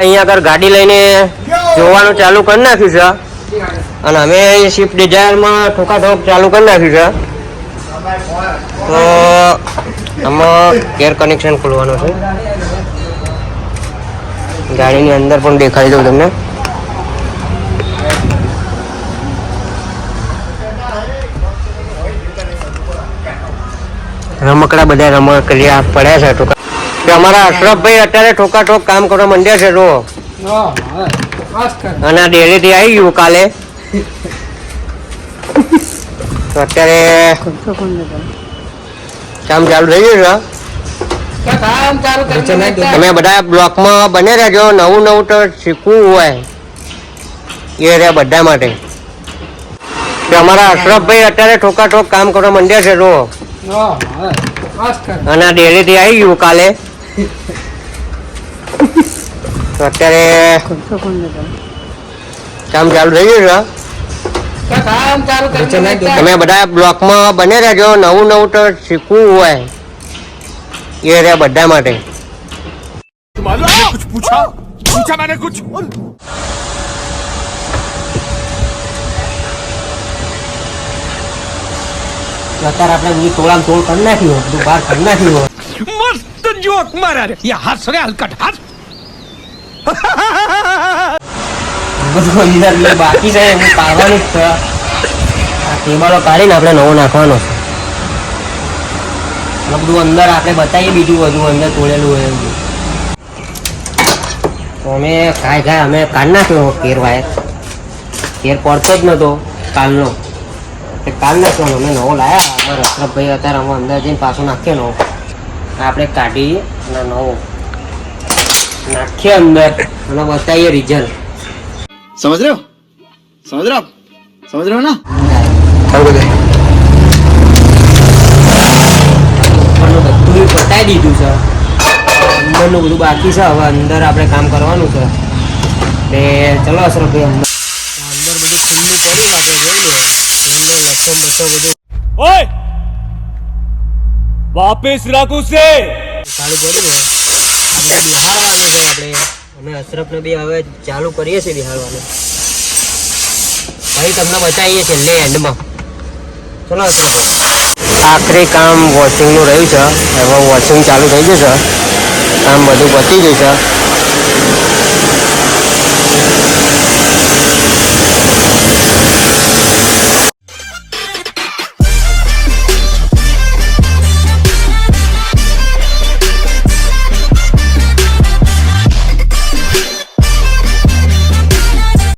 અહીંયા આગળ ગાડી લઈને જોવાનું ચાલુ કરી નાખ્યું છે અને અમે સ્વિફ્ટ ડિઝાયરમાં ઠોકાઠોક ચાલુ કરી નાખ્યું છે. તો આમાં એર કનેક્શન ખોલવાનું છે. ગાડીની અંદર પણ દેખાડી દઉં તમને. રમકડા બધા રમકડા પડ્યા છે ઠોકા. અમારા અશરફભાઈ અત્યારે ઠોકાઠોક કામ કરવા માંડ્યા છે. જો અને આ ડેરીથી આવી ગયું કાલે. તો અત્યારે કામ ચાલુ થઈ ગયું છે. તમે બધા બ્લોકમાં બને રહેજો. નવું નવું તો શીખવું હોય એ રહ્યા બધા માટે. અમારા અશરફભાઈ અત્યારે ઠોકાઠોક કામ કરવા માંડ્યા છે. જો અને આ ડેરીથી આવી ગયું કાલે. તો અત્યારે કામ ચાલુ થઈ ગયું છે. તમે બધા બ્લોકમાં બને રહેજો. નવું નવું તો શીખવું હોય એ રહ્યા બધા માટે. અત્યારે આપણે બધું તોડામ તોડ કરી નાખ્યું, બધું બહાર કરી નાખ્યું. मस्त जोक मारा रे ये हाथ रे हलकट हाथ બધું અંદર બાકી છે એનું પાડવાનું જ છે. આ ટેબલો કાઢીને આપણે નવો નાખવાનો છે. અને બધું અંદર આપણે બતાવીએ બીજું બધું અંદર તોડેલું હોય એવું. તો અમે કાંઈ અમે કાઢી નાખ્યો કેર વાયર. કેર પડતો જ નતો કાલનો. કાલ નાખ્યો અમે નવો લાયા. અમારા અશરફભાઈ અત્યારે અમે અંદર જઈને પાછો નાખ્યો નવો. આપણે કાઢીએ અને નવો નાખીએ અંદર અને બતાવીએ રિઝલ્ટ. समझ रहे हो ना બધું બતાવી દીધું છે. અંદરનું બધું બાકી છે. હવે અંદર આપણે કામ કરવાનું છે. તે ચલો અશરફભાઈ અંદર બધું ખુલ્લું પડી લાગે જોઈ લો. અંદર લટ્ટો મટ્ટો બધું ओए वापस रख उसे ચાલુ કર્યું હોય. આપણે બિહારવાનું છે. અમે અશરફને બી હવે ચાલુ કરીએ છીએ બિહારવાનું. ભાઈ તમને બતાવીએ છેલ્લે એન્ડમાં. ચલો આખરી કામ વોશિંગનું રહ્યું છે. હવે વોશિંગ ચાલુ થઈ ગયું છે. કામ બધું પતી ગયું છે.